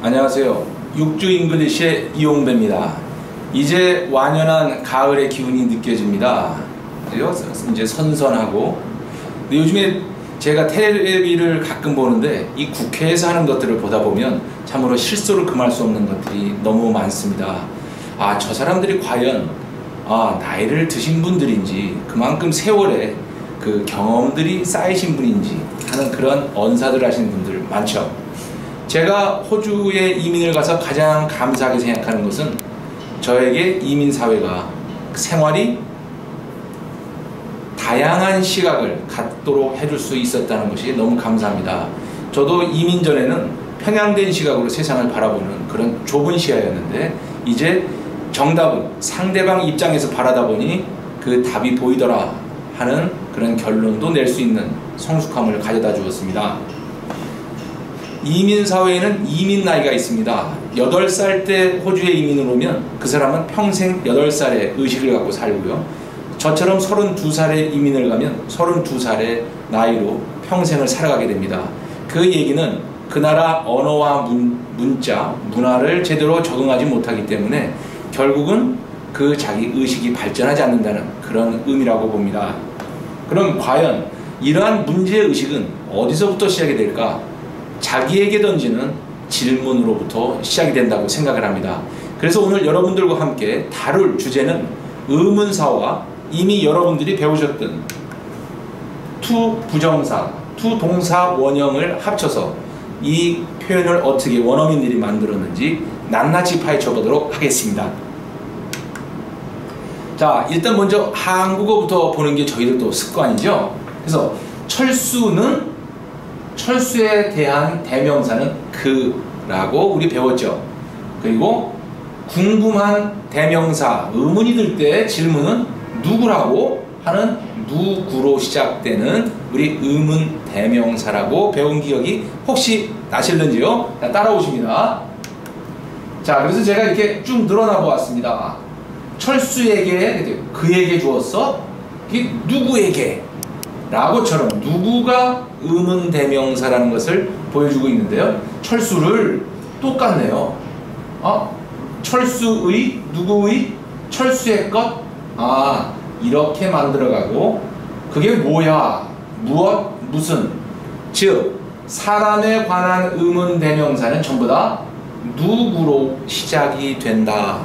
안녕하세요. 육주 잉글리시의 이용배입니다. 이제 완연한 가을의 기운이 느껴집니다. 이제 선선하고. 근데 요즘에 제가 텔레비를 가끔 보는데 이 국회에서 하는 것들을 보다 보면 참으로 실소를 금할 수 없는 것들이 너무 많습니다. 저 사람들이 과연 나이를 드신 분들인지 그만큼 세월에 그 경험들이 쌓이신 분인지 하는 그런 언사들 하시는 분들 많죠. 제가 호주에 이민을 가서 가장 감사하게 생각하는 것은 저에게 이민사회가 생활이 다양한 시각을 갖도록 해줄 수 있었다는 것이 너무 감사합니다. 저도 이민 전에는 편향된 시각으로 세상을 바라보는 그런 좁은 시야였는데 이제 정답은 상대방 입장에서 바라다 보니 그 답이 보이더라 하는 그런 결론도 낼 수 있는 성숙함을 가져다 주었습니다. 이민사회에는 이민 나이가 있습니다. 8살 때 호주에 이민을 오면 그 사람은 평생 8살의 의식을 갖고 살고요. 저처럼 32살에 이민을 가면 32살의 나이로 평생을 살아가게 됩니다. 그 얘기는 그 나라 언어와 문자, 문화를 제대로 적응하지 못하기 때문에 결국은 그 자기 의식이 발전하지 않는다는 그런 의미라고 봅니다. 그럼 과연 이러한 문제의식은 어디서부터 시작이 될까? 자기에게 던지는 질문으로부터 시작이 된다고 생각을 합니다. 그래서 오늘 여러분들과 함께 다룰 주제는 의문사와 이미 여러분들이 배우셨던 투 부정사, 투 동사 원형을 합쳐서 이 표현을 어떻게 원어민들이 만들었는지 낱낱이 파헤쳐 보도록 하겠습니다. 자, 일단 먼저 한국어부터 보는 게 저희들도 습관이죠. 그래서 철수에 대한 대명사는 그라고 우리 배웠죠. 그리고 궁금한 대명사, 의문이 들 때 질문은 누구라고 하는 누구로 시작되는 우리 의문 대명사라고 배운 기억이 혹시 나실는지요? 따라오십니다. 자, 그래서 제가 이렇게 쭉 늘어나 보았습니다. 철수에게 그에게 주었어? 이게 누구에게? 라고처럼 누구가 의문 대명사라는 것을 보여주고 있는데요. 철수를 똑같네요. 철수의, 누구의, 철수의 것? 이렇게 만들어가고 그게 뭐야? 무엇, 무슨? 즉 사람에 관한 의문 대명사는 전부 다 누구로 시작이 된다.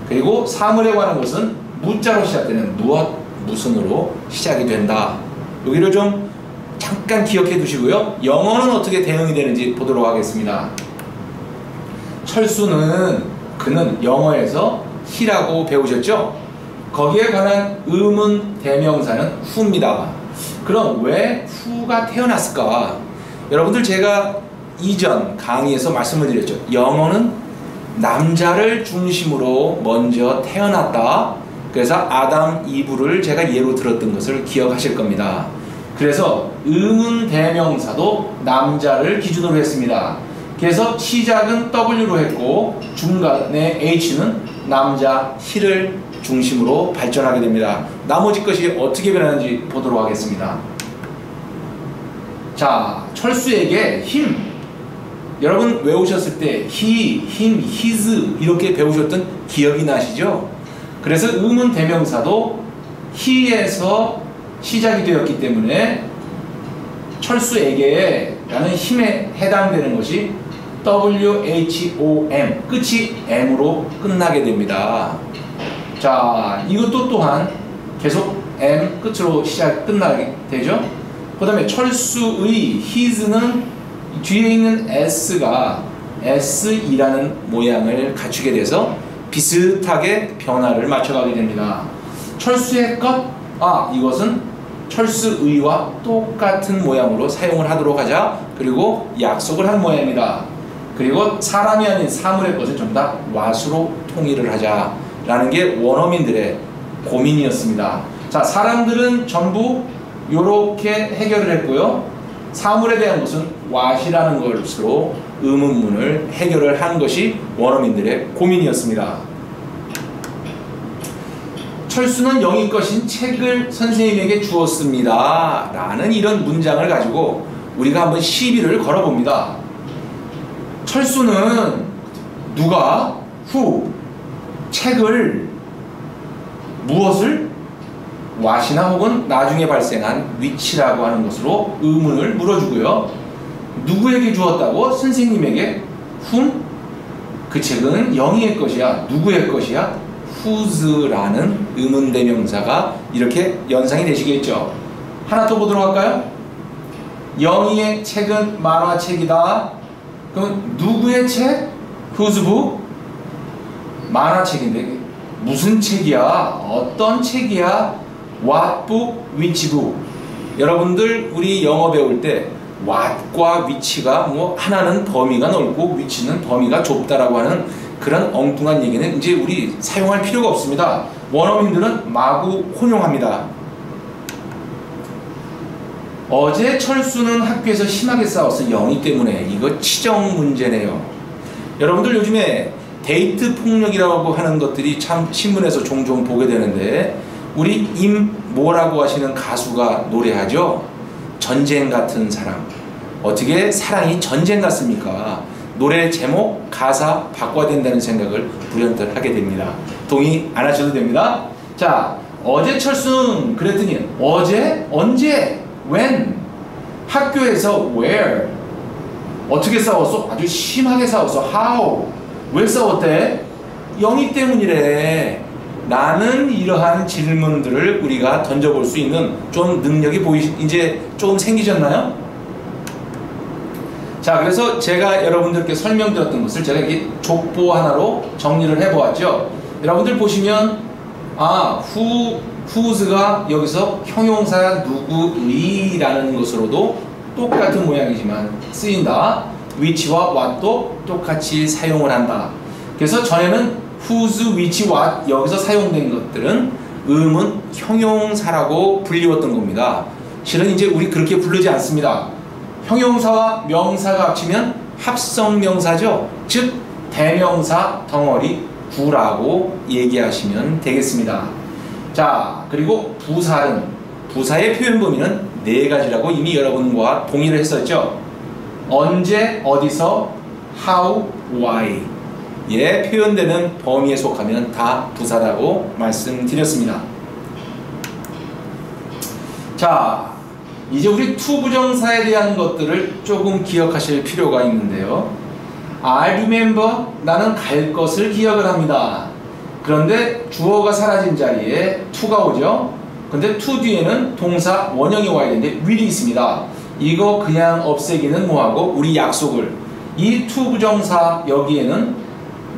그리고 사물에 관한 것은 무자로 시작되는 무엇, 무슨으로 시작이 된다. 여기를 좀 잠깐 기억해 두시고요. 영어는 어떻게 대응이 되는지 보도록 하겠습니다. 철수는 그는 영어에서 he라고 배우셨죠? 거기에 관한 의문 대명사는 who입니다. 그럼 왜 who가 태어났을까? 여러분들 제가 이전 강의에서 말씀을 드렸죠. 영어는 남자를 중심으로 먼저 태어났다. 그래서 아담, 이브를 제가 예로 들었던 것을 기억하실 겁니다. 그래서 의문 대명사도 남자를 기준으로 했습니다. 그래서 시작은 W로 했고 중간에 H는 남자, he를 중심으로 발전하게 됩니다. 나머지 것이 어떻게 변하는지 보도록 하겠습니다. 자, 철수에게 him, 여러분 외우셨을 때 he, him, his 이렇게 배우셨던 기억이 나시죠? 그래서 의문 대명사도 he에서 시작이 되었기 때문에 철수에게 라는 힘에 해당되는 것이 WHOM, 끝이 M으로 끝나게 됩니다. 자, 이것도 또한 계속 M 끝으로 끝나게 되죠. 그 다음에 철수의 his는 뒤에 있는 S가 SE라는 모양을 갖추게 돼서 비슷하게 변화를 맞춰가게 됩니다. 철수의 것, 이것은 철수의와 똑같은 모양으로 사용을 하도록 하자. 그리고 약속을 한 모양입니다. 그리고 사람이 아닌 사물의 것을 전부 다 what으로 통일을 하자 라는 게 원어민들의 고민이었습니다. 자, 사람들은 전부 이렇게 해결을 했고요. 사물에 대한 것은 what이라는 것으로 의문문을 해결을 한 것이 원어민들의 고민이었습니다. 철수는 영이 것인 책을 선생님에게 주었습니다. 라는 이런 문장을 가지고 우리가 한번 시비를 걸어봅니다. 철수는 누가 who 책을 무엇을 what이나 혹은 나중에 발생한 which라고 하는 것으로 의문을 물어주고요. 누구에게 주었다고? 선생님에게. whom 그 책은 영희의 것이야. 누구의 것이야? whose라는 의문대명사가 이렇게 연상이 되시겠죠. 하나 더 보도록 할까요? 영희의 책은 만화책이다. 그럼 누구의 책? whose book? 만화책인데 무슨 책이야? 어떤 책이야? what book? which book? 여러분들 우리 영어 배울 때 what과 which가 뭐 하나는 범위가 넓고 which는 범위가 좁다라고 하는 그런 엉뚱한 얘기는 이제 우리 사용할 필요가 없습니다. 원어민들은 마구 혼용합니다. 어제 철수는 학교에서 심하게 싸웠어. 영희 때문에. 이거 치정 문제네요. 여러분들 요즘에 데이트 폭력이라고 하는 것들이 참 신문에서 종종 보게 되는데 우리 뭐라고 하시는 가수가 노래하죠. 전쟁 같은 사랑. 어떻게 사랑이 전쟁 같습니까? 노래 제목, 가사 바꿔야 된다는 생각을 불현듯 하게 됩니다. 동의 안 하셔도 됩니다. 자, 어제 철수는 그랬더니 어제? 언제? when? 학교에서 where? 어떻게 싸웠어? 아주 심하게 싸웠어. how? 왜 싸웠대? 영희 때문이래. 라는 이러한 질문들을 우리가 던져볼 수 있는 좀 능력이 이제 조금 생기셨나요? 자, 그래서 제가 여러분들께 설명드렸던 것을 제가 이렇게 족보 하나로 정리를 해보았죠. 여러분들 보시면 whose가 여기서 형용사 누구이라는 것으로도 똑같은 모양이지만 쓰인다. which와 what도 똑같이 사용을 한다. 그래서 전에는 whose, which, what 여기서 사용된 것들은 의문 형용사라고 불리웠던 겁니다. 실은 이제 우리 그렇게 부르지 않습니다. 형용사와 명사가 합치면 합성명사죠. 즉 대명사 덩어리 구라고 얘기하시면 되겠습니다. 자, 그리고 부사의 표현 범위는 네 가지라고 이미 여러분과 동의를 했었죠. 언제, 어디서, how, why 예, 표현되는 범위에 속하면 다 부사라고 말씀드렸습니다. 자, 이제 우리 투부정사에 대한 것들을 조금 기억하실 필요가 있는데요. I remember, 나는 갈 것을 기억을 합니다. 그런데 주어가 사라진 자리에 to가 오죠. 근데 to 뒤에는 동사 원형이 와야 되는데 will이 있습니다. 이거 그냥 없애기는 뭐하고 우리 약속을 이 투부정사 여기에는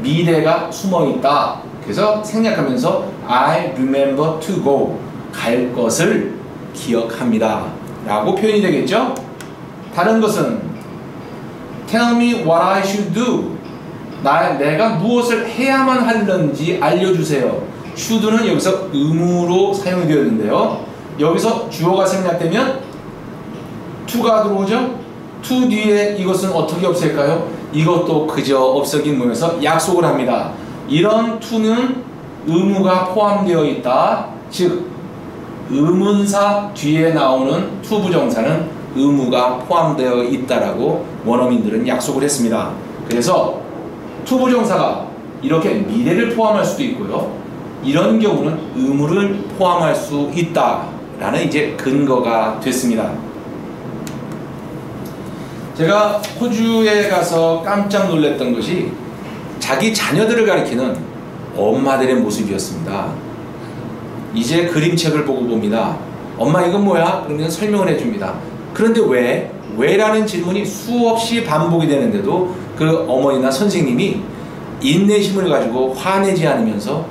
미래가 숨어있다. 그래서 생략하면서 I remember to go 갈 것을 기억합니다 라고 표현이 되겠죠. 다른 것은 Tell me what I should do 내가 무엇을 해야만 하는지 알려주세요. should는 여기서 의무로 사용이 되었는데요. 여기서 주어가 생략되면 to가 들어오죠. to 뒤에 이것은 어떻게 없앨까요? 이것도 그저 없어진 모여서 약속을 합니다. 이런 to는 의무가 포함되어 있다. 즉 의문사 뒤에 나오는 to 부정사는 의무가 포함되어 있다라고 원어민들은 약속을 했습니다. 그래서 to 부정사가 이렇게 미래를 포함할 수도 있고요. 이런 경우는 의무를 포함할 수 있다라는 이제 근거가 됐습니다. 제가 호주에 가서 깜짝 놀랐던 것이 자기 자녀들을 가리키는 엄마들의 모습이었습니다. 이제 그림책을 보고 봅니다. 엄마 이건 뭐야? 그러면 설명을 해줍니다. 그런데 왜? 왜라는 질문이 수없이 반복이 되는데도 그 어머니나 선생님이 인내심을 가지고 화내지 않으면서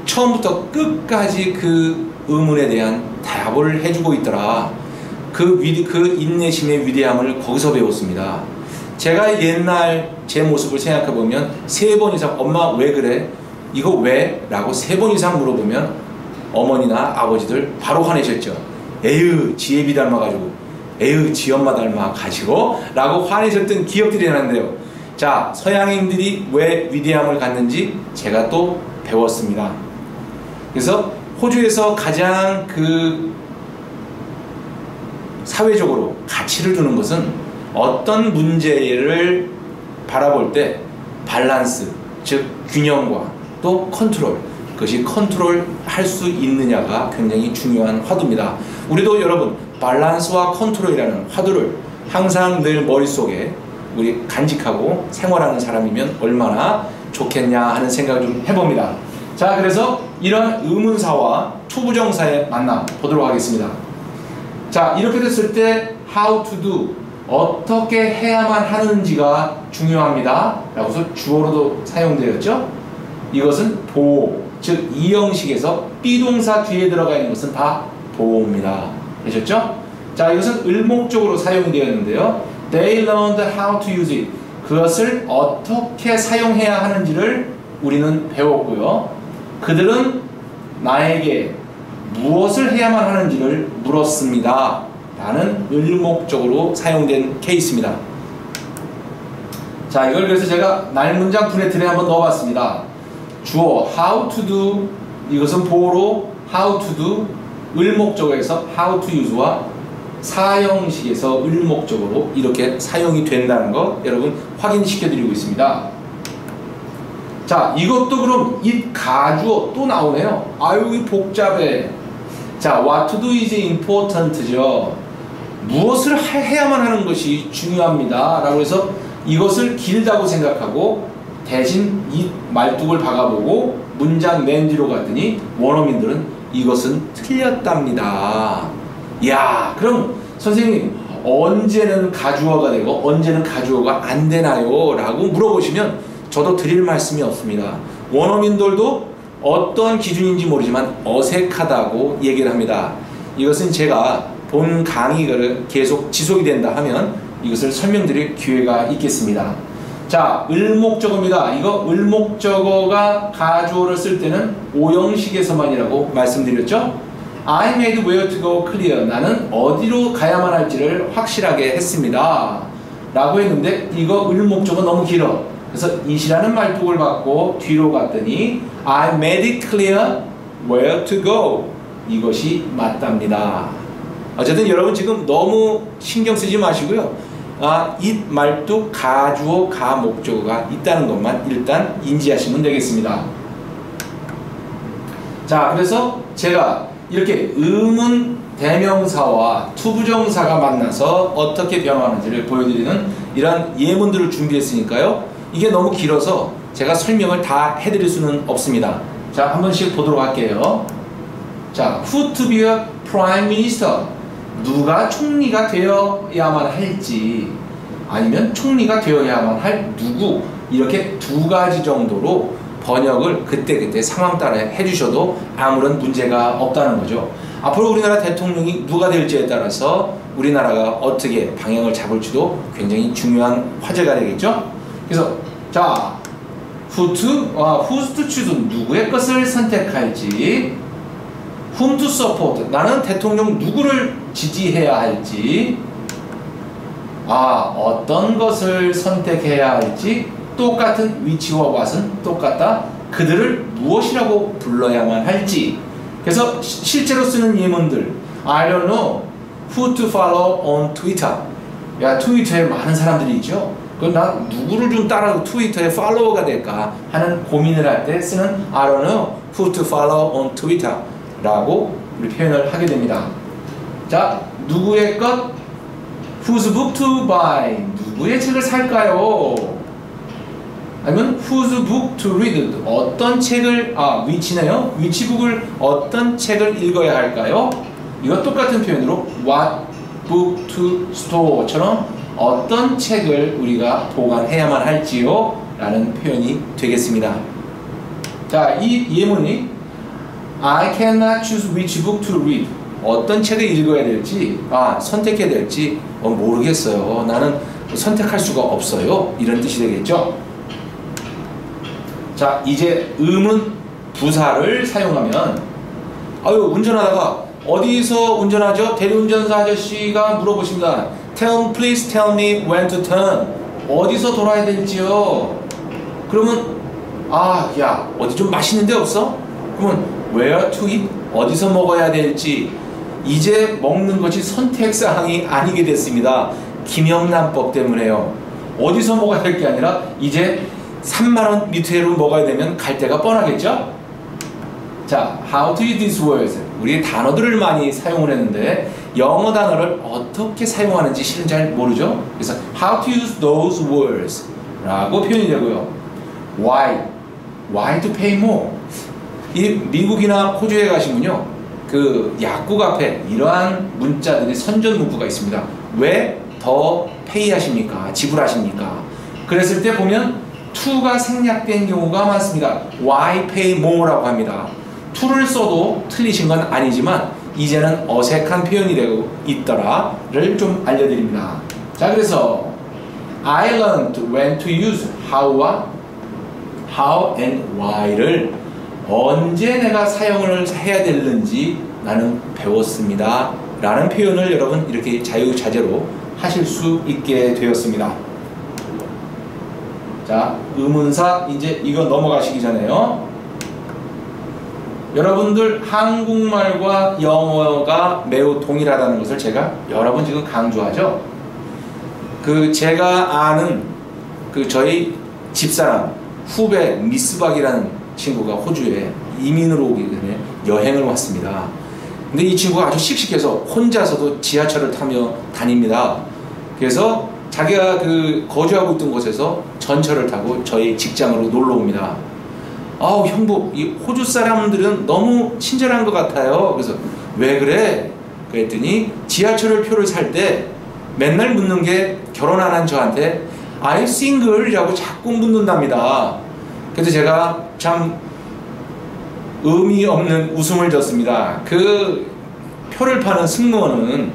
처음부터 끝까지 그 의문에 대한 답을 해주고 있더라. 그 인내심의 위대함을 거기서 배웠습니다. 제가 옛날 제 모습을 생각해보면 3번 이상 엄마 왜 그래? 이거 왜? 라고 3번 이상 물어보면 어머니나 아버지들 바로 화내셨죠. 에휴 지 애비 닮아가지고 에휴 지 엄마 닮아가지고 라고 화내셨던 기억들이 나는데요. 자, 서양인들이 왜 위대함을 갖는지 제가 또 배웠습니다. 그래서 호주에서 가장 사회적으로 가치를 두는 것은 어떤 문제를 바라볼 때 밸런스, 즉 균형과 또 컨트롤, 그것이 컨트롤 할 수 있느냐가 굉장히 중요한 화두입니다. 우리도 여러분 밸런스와 컨트롤이라는 화두를 항상 늘 머릿속에 우리 간직하고 생활하는 사람이면 얼마나 좋겠냐 하는 생각을 좀 해봅니다. 자, 그래서 이런 의문사와 투부정사의 만남 보도록 하겠습니다. 자, 이렇게 됐을 때 how to do, 어떻게 해야만 하는지가 중요합니다 라고서 주어로도 사용되었죠. 이것은 보호, 즉 이 형식에서 비동사 뒤에 들어가 있는 것은 다 보호입니다. 되셨죠? 자, 이것은 을목적으로 사용이 되었는데요. They learned how to use it. 그것을 어떻게 사용해야 하는지를 우리는 배웠고요. 그들은 나에게 무엇을 해야만 하는지를 물었습니다 라는 을목적으로 사용된 케이스입니다. 자, 이걸 그래서 제가 날문장 분해틀에 한번 넣어봤습니다. 주어 how to do, 이것은 보호로 how to do, 을목적어에서 how to use와 사형식에서 을목적으로 이렇게 사용이 된다는 거 여러분 확인시켜 드리고 있습니다. 자, 이것도 그럼 이 가주어 또 나오네요. 아유, 이 복잡해. 자, what to do is important죠. 무엇을 해야만 하는 것이 중요합니다 라고 해서 이것을 길다고 생각하고 대신 이 말뚝을 박아보고 문장 맨 뒤로 갔더니 원어민들은 이것은 틀렸답니다. 야, 그럼 선생님 언제는 가주어가 되고 언제는 가주어가 안 되나요? 라고 물어보시면 저도 드릴 말씀이 없습니다. 원어민들도 어떤 기준인지 모르지만 어색하다고 얘기를 합니다. 이것은 제가 본 강의가 계속 지속이 된다 하면 이것을 설명드릴 기회가 있겠습니다. 자, 을목적어입니다. 이거 을목적어가 가주어를 쓸 때는 오형식에서만이라고 말씀드렸죠. I made where to go clear. 나는 어디로 가야만 할지를 확실하게 했습니다 라고 했는데 이거 을목적어 너무 길어. 그래서 it이라는 말뚝을 받고 뒤로 갔더니 I made it clear where to go. 이것이 맞답니다. 어쨌든 여러분 지금 너무 신경 쓰지 마시고요. 이 말뚝 가주어 가목적어가 있다는 것만 일단 인지하시면 되겠습니다. 자, 그래서 제가 이렇게 의문 대명사와 투부정사가 만나서 어떻게 변화하는지를 보여드리는 이런 예문들을 준비했으니까요. 이게 너무 길어서 제가 설명을 다 해드릴 수는 없습니다. 자, 한 번씩 보도록 할게요. 자, who to be a prime minister. 누가 총리가 되어야만 할지 아니면 총리가 되어야만 할 누구, 이렇게 두 가지 정도로 번역을 그때그때 상황 따라 해주셔도 아무런 문제가 없다는 거죠. 앞으로 우리나라 대통령이 누가 될지에 따라서 우리나라가 어떻게 방향을 잡을지도 굉장히 중요한 화제가 되겠죠. 그래서 자, who's to choose, 누구의 것을 선택할지, whom to support, 나는 대통령 누구를 지지해야 할지, 어떤 것을 선택해야 할지, 똑같은 위치와 what은 똑같다. 그들을 무엇이라고 불러야만 할지. 그래서 실제로 쓰는 예문들, I don't know who to follow on Twitter. 야, 트위터에 많은 사람들이 있죠. 그럼 나 누구를 좀 따라 트위터에 팔로워가 될까 하는 고민을 할 때 쓰는 I don't know who to follow on Twitter 라고 우리 표현을 하게 됩니다. 자, 누구의 것, whose book to buy, 누구의 책을 살까요? 아니면 whose book to read, 어떤 책을, 위치네요. 위치북을 어떤 책을 읽어야 할까요? 이거 똑같은 표현으로 what book to store처럼 어떤 책을 우리가 보관해야만 할지요? 라는 표현이 되겠습니다. 자, 이 예문이 I cannot choose which book to read. 어떤 책을 읽어야 될지, 선택해야 될지 모르겠어요. 나는 선택할 수가 없어요. 이런 뜻이 되겠죠. 자, 이제 의문 부사를 사용하면 운전하다가 어디서 운전하죠? 대리운전사 아저씨가 물어보십니다. Please tell me when to turn. 어디서 돌아야 될지요? 그러면 야, 어디 좀 맛있는 데 없어? 그러면 where to eat? 어디서 먹어야 될지. 이제 먹는 것이 선택사항이 아니게 됐습니다. 김영란법 때문에요. 어디서 먹어야 될 게 아니라 이제 3만 원 밑으로 먹어야 되면 갈 데가 뻔하겠죠? 자, how to use these words. 우리 단어들을 많이 사용을 했는데 영어 단어를 어떻게 사용하는지 실은 잘 모르죠? 그래서 how to use those words 라고 표현이 되고요. why to pay more. 이 미국이나 호주에 가시면요, 그 약국 앞에 이러한 문자들이 선전 문구가 있습니다. 왜 더 pay 하십니까? 지불하십니까? 그랬을 때 보면 to가 생략된 경우가 많습니다. why pay more라고 합니다. to를 써도 틀리신 건 아니지만 이제는 어색한 표현이 되고 있더라를 좀 알려드립니다. 자, 그래서 I learned when to use how와 how and why를 언제 내가 사용을 해야 되는지 나는 배웠습니다 라는 표현을 여러분 이렇게 자유자재로 하실 수 있게 되었습니다. 자, 의문사 이제 이거 넘어가시기 전에요, 여러분들 한국말과 영어가 매우 동일하다는 것을 제가 여러 번 지금 강조하죠. 그 제가 아는 그 저희 집사람 후배 미스박이라는 친구가 호주에 이민으로 오기 전에 여행을 왔습니다. 근데 이 친구가 아주 씩씩해서 혼자서도 지하철을 타며 다닙니다. 그래서 자기가 그 거주하고 있던 곳에서 전철을 타고 저희 직장으로 놀러 옵니다. 아우 형부, 이 호주 사람들은 너무 친절한 것 같아요. 그래서 왜 그래? 그랬더니 지하철 표를 살 때 맨날 묻는 게 결혼 안 한 저한테 Are you single? 라고 자꾸 묻는답니다. 그래서 제가 참 의미 없는 웃음을 졌습니다. 그 표를 파는 승무원은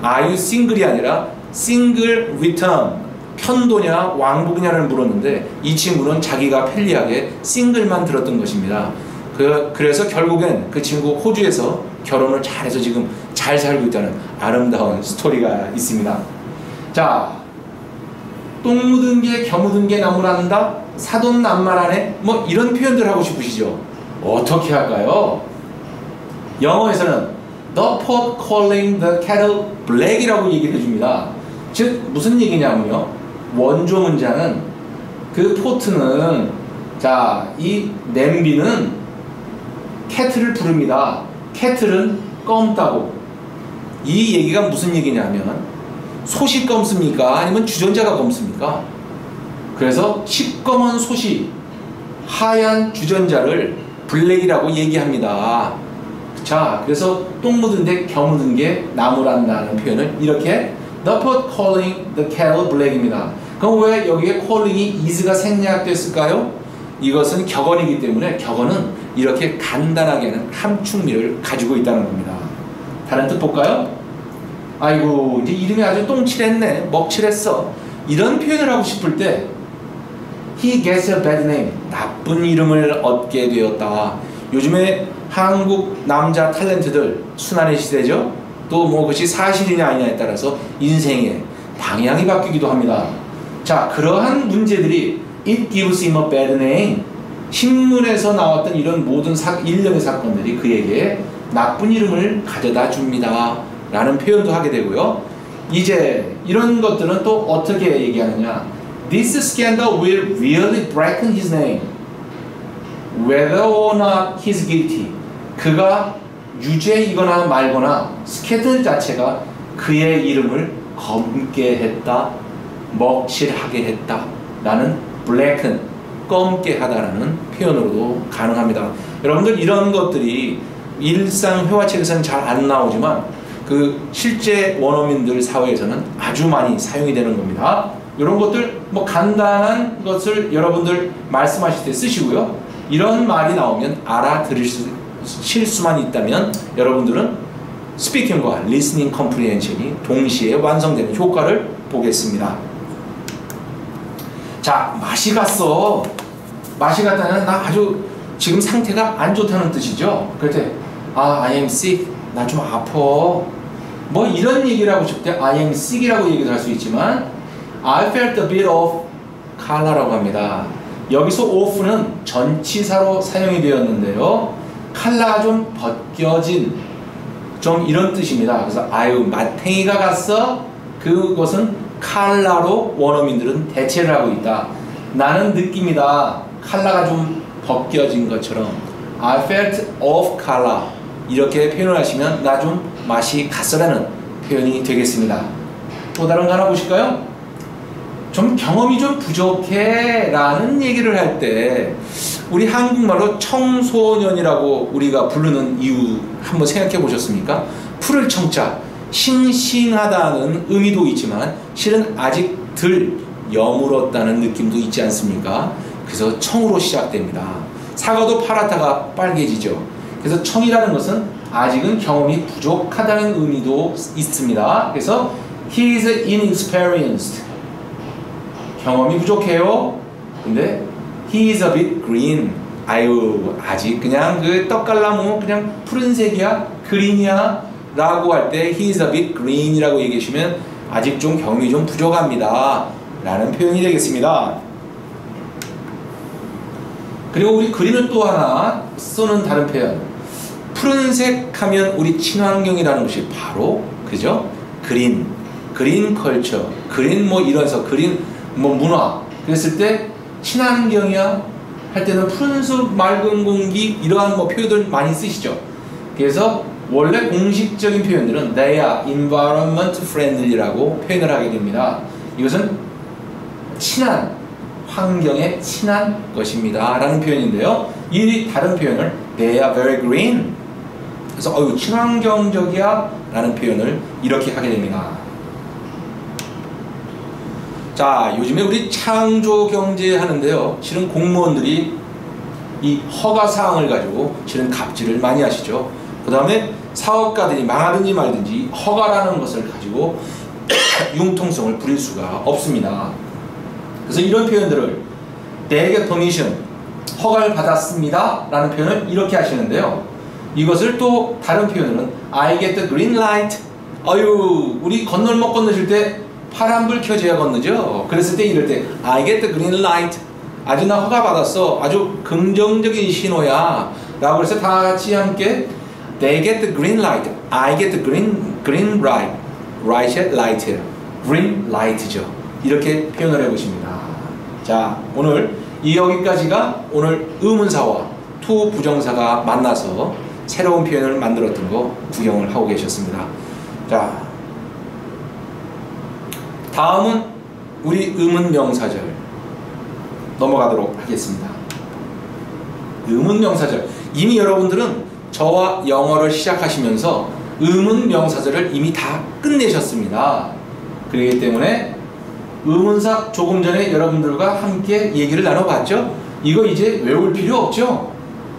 Are you single이 아니라 single return, 편도냐 왕복이냐를 물었는데 이 친구는 자기가 편리하게 싱글만 들었던 것입니다. 그래서 결국엔 그 친구 호주에서 결혼을 잘해서 지금 잘 살고 있다는 아름다운 스토리가 있습니다. 자, 똥 묻은 게 겨 묻은 게 나무란다, 사돈 남말하네, 뭐 이런 표현들 하고 싶으시죠? 어떻게 할까요? 영어에서는 the pot calling the kettle black이라고 얘기를 해줍니다. 즉 무슨 얘기냐면요, 원조 문장은 그 포트는, 자, 이 냄비는 캐틀을 부릅니다. 캐틀은 검다고. 이 얘기가 무슨 얘기냐면 솥이 검습니까? 아니면 주전자가 검습니까? 그래서 시꺼먼 솥이 하얀 주전자를 블랙이라고 얘기합니다. 자, 그래서 똥 묻은데 겨 묻은 게 나무란다는 표현을 이렇게 The pot calling the kettle black입니다. 그럼 왜 여기에 calling이 is가 생략됐을까요? 이것은 격언이기 때문에 격언은 이렇게 간단하게 하는 함축미를 가지고 있다는 겁니다. 다른 뜻 볼까요? 아이고, 이제 이름이 아주 똥칠했네, 먹칠했어, 이런 표현을 하고 싶을 때 He gets a bad name, 나쁜 이름을 얻게 되었다. 요즘에 한국 남자 탤런트들 순환의 시대죠. 또 뭐 그것이 사실이냐 아니냐에 따라서 인생의 방향이 바뀌기도 합니다. 자, 그러한 문제들이 It gives him a bad name, 신문에서 나왔던 이런 모든 일련의 사건들이 그에게 나쁜 이름을 가져다 줍니다 라는 표현도 하게 되고요. 이제 이런 것들은 또 어떻게 얘기하느냐, This scandal will really blacken his name whether or not he's guilty. 그가 유죄이거나 말거나 스캔들 자체가 그의 이름을 검게 했다, 먹칠하게 했다 라는 blacken, 검게 하다라는 표현으로도 가능합니다. 여러분들 이런 것들이 일상 회화책에서는 잘 안 나오지만 그 실제 원어민들 사회에서는 아주 많이 사용이 되는 겁니다. 이런 것들 뭐 간단한 것을 여러분들 말씀하실 때 쓰시고요. 이런 말이 나오면 알아들으실 수만 있다면 여러분들은 스피킹과 리스닝 컴프리hension이 동시에 완성되는 효과를 보겠습니다. 자, 맛이 갔어. 맛이 갔다는 나 아주 지금 상태가 안 좋다는 뜻이죠. 그럴 때 I am sick, 나 좀 아파, 뭐 이런 얘기를 하고 싶을 때 I am sick이라고 얘기를 할 수 있지만 I felt a bit of 칼라라고 합니다. 여기서 off는 전치사로 사용이 되었는데요, 칼라가 좀 벗겨진, 좀 이런 뜻입니다. 그래서 아유 마탱이가 갔어, 그것은 칼라로 원어민들은 대체를 하고 있다. 나는 느낌이다. 컬러가 좀 벗겨진 것처럼 I felt off color 이렇게 표현을 하시면 나 좀 맛이 갔어라는 표현이 되겠습니다. 또 다른 거 하나 보실까요? 좀 경험이 좀 부족해 라는 얘기를 할 때 우리 한국말로 청소년이라고 우리가 부르는 이유 한번 생각해 보셨습니까? 푸를 청자 싱싱하다는 의미도 있지만 실은 아직 덜 여물었다는 느낌도 있지 않습니까? 그래서 청으로 시작됩니다. 사과도 파랗다가 빨개지죠. 그래서 청이라는 것은 아직은 경험이 부족하다는 의미도 있습니다. 그래서 he is inexperienced. 경험이 부족해요. 근데 he is a bit green. 아유 아직 그냥 그 떡갈나무 그냥 푸른색이야 그린이야 라고 할 때 he is a bit green 이라고 얘기하시면 아직 좀 경험이 좀 부족합니다 라는 표현이 되겠습니다. 그리고 우리 그린을 또 하나 쓰는 다른 표현 푸른색 하면 우리 친환경이라는 것이 바로 그죠? 그린 컬처 그린 뭐 이래서 그린 뭐 문화 그랬을 때 친환경이야 할 때는 푸른 숲 맑은 공기 이러한 뭐 표현들 많이 쓰시죠. 그래서 원래 공식적인 표현들은 they are environment friendly라고 표현을 하게 됩니다. 이것은 친한 환경에 친한 것입니다 라는 표현인데요. 이 다른 표현을 they are very green 그래서 어유 친환경적이야 라는 표현을 이렇게 하게 됩니다. 자 요즘에 우리 창조경제 하는데요 실은 공무원들이 이 허가사항을 가지고 실은 갑질을 많이 하시죠. 그 다음에 사업가들이 망하든지 말든지 허가라는 것을 가지고 융통성을 부릴 수가 없습니다. 그래서 이런 표현들을 they get permission 허가를 받았습니다 라는 표현을 이렇게 하시는데요. 이것을 또 다른 표현으로는 I get the green light 어유 우리 건널목 건너실 때 파란불 켜져야 건너죠. 그랬을 때 이럴 때 I get the green light 아주 나 허가 받았어 아주 긍정적인 신호야 라고 해서 다 같이 함께 They get the green light I get the green light light green light죠. 이렇게 표현을 해보십니다. 자 오늘 여기까지가 오늘 의문사와 투 부정사가 만나서 새로운 표현을 만들었던 거 구경을 하고 계셨습니다. 자 다음은 우리 의문명사절 넘어가도록 하겠습니다. 의문명사절 이미 여러분들은 저와 영어를 시작하시면서 의문명사절을 이미 다 끝내셨습니다. 그렇기 때문에 의문사 조금 전에 여러분들과 함께 얘기를 나눠봤죠? 이거 이제 외울 필요 없죠?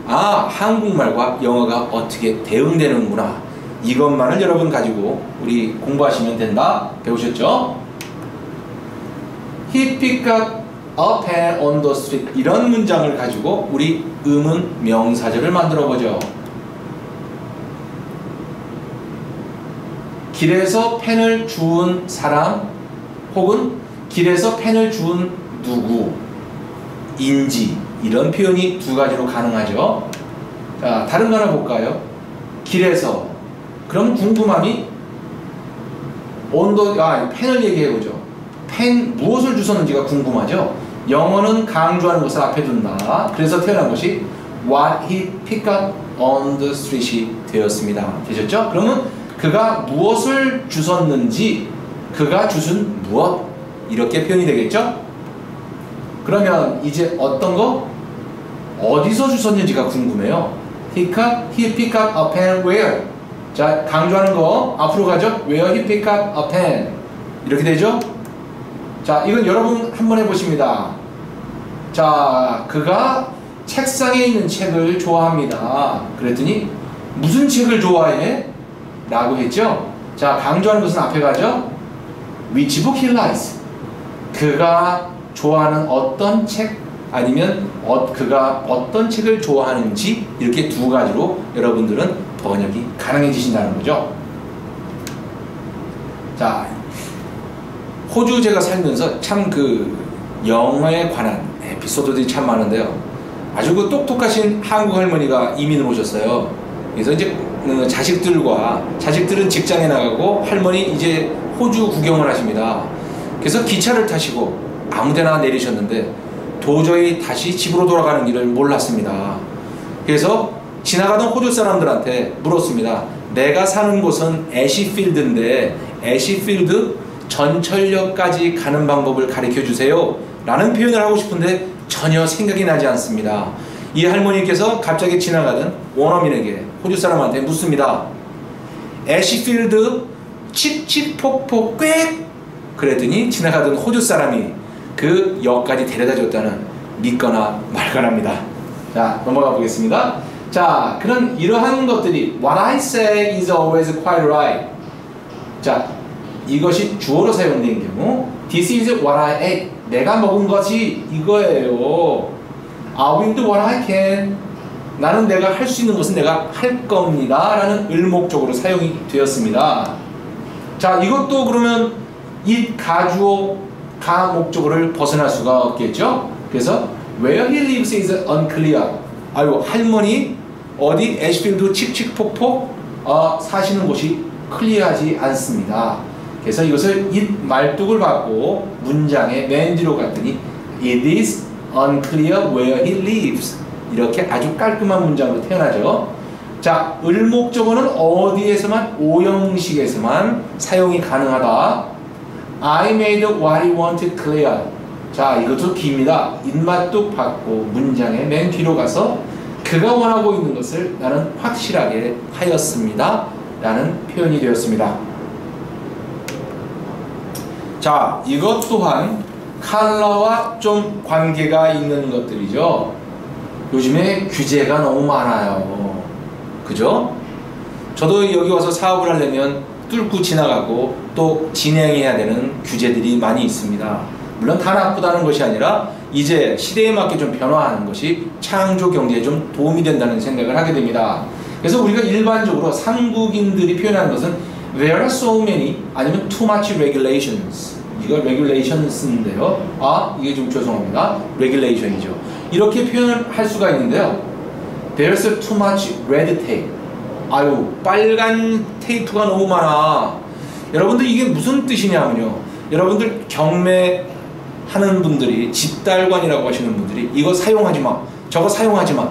아 한국말과 영어가 어떻게 대응되는구나 이것만을 여러분 가지고 우리 공부하시면 된다 배우셨죠? He picked up a pen on the street 이런 문장을 가지고 우리 의문 명사절을 만들어 보죠. 길에서 펜을 주운 사람 혹은 길에서 펜을 주운 누구인지 이런 표현이 두 가지로 가능하죠. 자 다른 거 하나 볼까요? 길에서 그럼 궁금함이 펜을 얘기해보죠. 펜 무엇을 주웠는지가 궁금하죠. 영어는 강조하는 것을 앞에 둔다. 그래서 태어난 것이 What he picked up on the street이 되었습니다. 되셨죠? 그러면 그가 무엇을 주웠는지 그가 주순 무엇 이렇게 표현이 되겠죠? 그러면 이제 어떤 거? 어디서 주웠는지가 궁금해요. He picked up a pen where? 자 강조하는 거 앞으로 가죠. Where he picked up a pen 이렇게 되죠? 자 이건 여러분 한번 해보십니다. 자 그가 책상에 있는 책을 좋아합니다. 그랬더니 무슨 책을 좋아해? 라고 했죠. 자 강조하는 것은 앞에 가죠. Which book he likes? 그가 좋아하는 어떤 책 아니면 그가 어떤 책을 좋아하는지 이렇게 두 가지로 여러분들은 번역이 가능해지신다는 거죠. 자 호주 제가 살면서 참 그 영어에 관한 에피소드들이 참 많은데요. 아주 그 똑똑하신 한국 할머니가 이민을 오셨어요. 그래서 이제 자식들은 직장에 나가고 할머니 이제 호주 구경을 하십니다. 그래서 기차를 타시고 아무데나 내리셨는데 도저히 다시 집으로 돌아가는 길을 몰랐습니다. 그래서 지나가던 호주 사람들한테 물었습니다. 내가 사는 곳은 애쉬필드인데 애쉬필드 전철역까지 가는 방법을 가르쳐 주세요 라는 표현을 하고 싶은데 전혀 생각이 나지 않습니다. 이 할머니께서 갑자기 지나가던 원어민에게 호주 사람한테 묻습니다. 애쉬필드 칙칙폭폭 꽥 그랬더니 지나가던 호주 사람이 그 역까지 데려다 줬다는 믿거나 말거나입니다. 자, 넘어가 보겠습니다. 자, 그런 이러한 것들이 What I say is always quite right. 자, 이것이 주어로 사용된 경우 This is what I ate. 내가 먹은 것이 이거예요. I will do what I can. 나는 내가 할 수 있는 것은 내가 할 겁니다 라는 을목적으로 사용이 되었습니다. 자, 이것도 그러면 이 가주어 가목적어를 벗어날 수가 없겠죠. 그래서 Where he lives is unclear. 아유, 할머니 어디 애쉬필드 칙칙폭폭 사시는 곳이 클리어하지 않습니다. 그래서 이것을 it 말뚝을 받고 문장의 맨 뒤로 갔더니 It is unclear where he lives. 이렇게 아주 깔끔한 문장으로 태어나죠. 자, 을목적어는 어디에서만 오형식에서만 사용이 가능하다. I made what he wanted clear. 자, 이것도 깁니다. 입맛뚝 받고 문장의 맨 뒤로 가서 그가 원하고 있는 것을 나는 확실하게 하였습니다 라는 표현이 되었습니다. 자, 이것 또한 컬러와 좀 관계가 있는 것들이죠. 요즘에 규제가 너무 많아요. 그죠? 저도 여기 와서 사업을 하려면 뚫고 지나가고 또 진행해야 되는 규제들이 많이 있습니다. 물론 다 나쁘다는 것이 아니라 이제 시대에 맞게 좀 변화하는 것이 창조 경제에 좀 도움이 된다는 생각을 하게 됩니다. 그래서 우리가 일반적으로 한국인들이 표현하는 것은 There are so many 아니면 too much regulations. 이거 regulations인데요. 아, 이게 좀 죄송합니다. regulation이죠. 이렇게 표현할 수가 있는데요. There's too much red tape. 아유, 빨간 테이프가 너무 많아. 여러분들 이게 무슨 뜻이냐면요. 여러분들 경매하는 분들이 집달관이라고 하시는 분들이 이거 사용하지 마, 저거 사용하지 마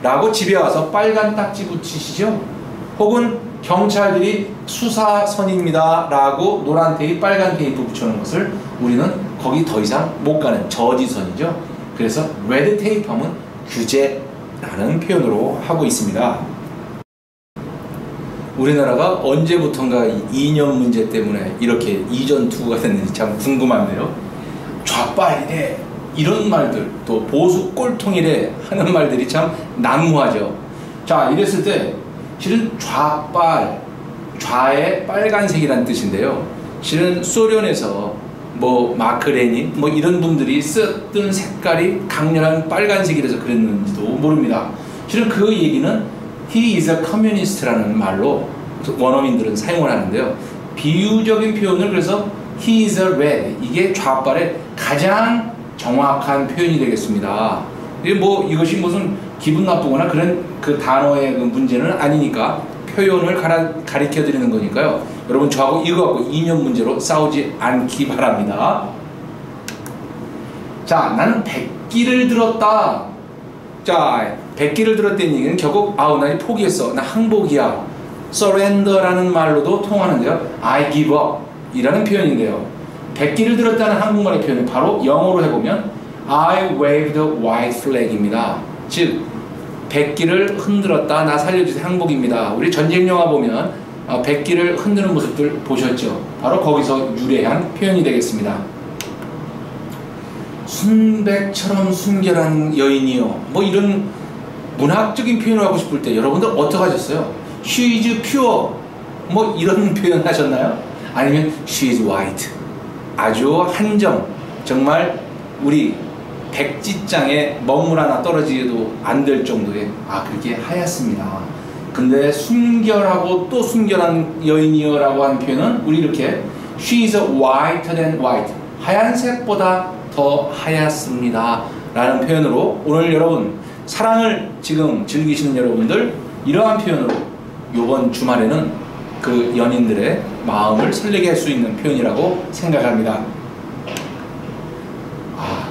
라고 집에 와서 빨간 딱지 붙이시죠? 혹은 경찰들이 수사선입니다 라고 노란 테이프, 빨간 테이프 붙여놓은 것을 우리는 거기 더 이상 못 가는 저지선이죠. 그래서 레드 테이프 하면 규제라는 표현으로 하고 있습니다. 우리나라가 언제부턴가 이념 문제 때문에 이렇게 이전투구가 됐는지 참 궁금한데요. 좌빨이래 이런 말들, 또 보수 꼴통이래 하는 말들이 참 난무하죠. 자, 이랬을 때 실은 좌빨, 좌의 빨간색이라는 뜻인데요. 실은 소련에서 뭐 마크 레닌 뭐 이런 분들이 썼던 색깔이 강렬한 빨간색이라서 그랬는지도 모릅니다. 실은 그 얘기는 He is a communist라는 말로 원어민들은 사용을 하는데요. 비유적인 표현을 그래서 He is a red, 이게 좌빨의 가장 정확한 표현이 되겠습니다. 이게 뭐 이것이 무슨 기분 나쁘거나 그런 그 단어의 그 문제는 아니니까 표현을 가리켜 드리는 거니까요. 여러분 저하고 이거 갖고 이념 문제로 싸우지 않기 바랍니다. 자, 나는 백기를 들었다. 자, 백기를 들었다는 얘기는 결국 아우 나 포기했어, 나 항복이야, surrender라는 말로도 통하는데요. I give up 이라는 표현인데요. 백기를 들었다는 한국말의 표현은 바로 영어로 해보면 I waved the white flag입니다. 즉 백기를 흔들었다, 나 살려주세요, 항복입니다. 우리 전쟁 영화 보면 백기를 흔드는 모습들 보셨죠? 바로 거기서 유래한 표현이 되겠습니다. 순백처럼 순결한 여인이요, 뭐 이런 문학적인 표현을 하고 싶을 때 여러분들 어떻게 하셨어요? She is pure 뭐 이런 표현 하셨나요? 아니면 She is white, 아주 한정, 정말 우리 백지장에 먹물 하나 떨어지도 안 될 정도의 그게 하얗습니다. 근데 순결하고 또 순결한 여인이요 라고 하는 표현은 우리 이렇게 She is whiter than white, 하얀색보다 더 하얗습니다 라는 표현으로 오늘 여러분 사랑을 지금 즐기시는 여러분들 이러한 표현으로 이번 주말에는 그 연인들의 마음을 설레게 할 수 있는 표현이라고 생각합니다.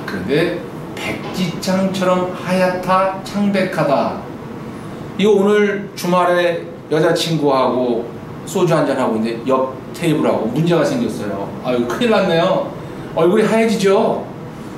그런데 백지창처럼 하얗다 창백하다. 이거 오늘 주말에 여자친구하고 소주 한잔하고 있는데 옆 테이블하고 문제가 생겼어요. 아유 큰일 났네요. 얼굴이 하얘지죠.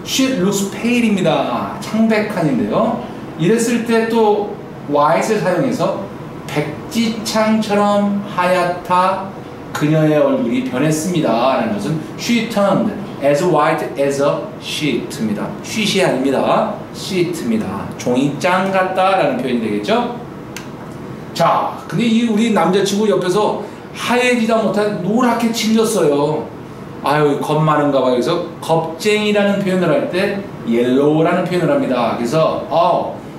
She looks pale입니다. 창백한인데요. 이랬을 때 또 white을 사용해서 백지창처럼 하얗다 그녀의 얼굴이 변했습니다 라는 것은 she turned as white as a sheet입니다. sheet이 아닙니다. sheet입니다. 종이장 같다 라는 표현이 되겠죠. 자, 근데 이 우리 남자친구 옆에서 하얘지다 못한 노랗게 질렸어요. 아유 겁 많은가 봐요. 그래서 겁쟁이라는 표현을 할 때 yellow라는 표현을 합니다. 그래서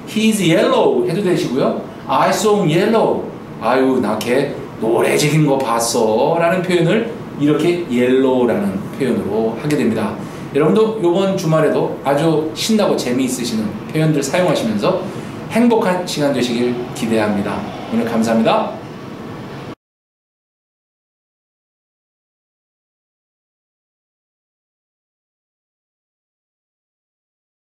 he's yellow 해도 되시고요. I saw him yellow. 아유 나 걔 노래지긴 거 봤어 라는 표현을 이렇게 yellow라는 표현으로 하게 됩니다. 여러분도 이번 주말에도 아주 신나고 재미있으시는 표현들 사용하시면서 행복한 시간 되시길 기대합니다. 오늘 감사합니다.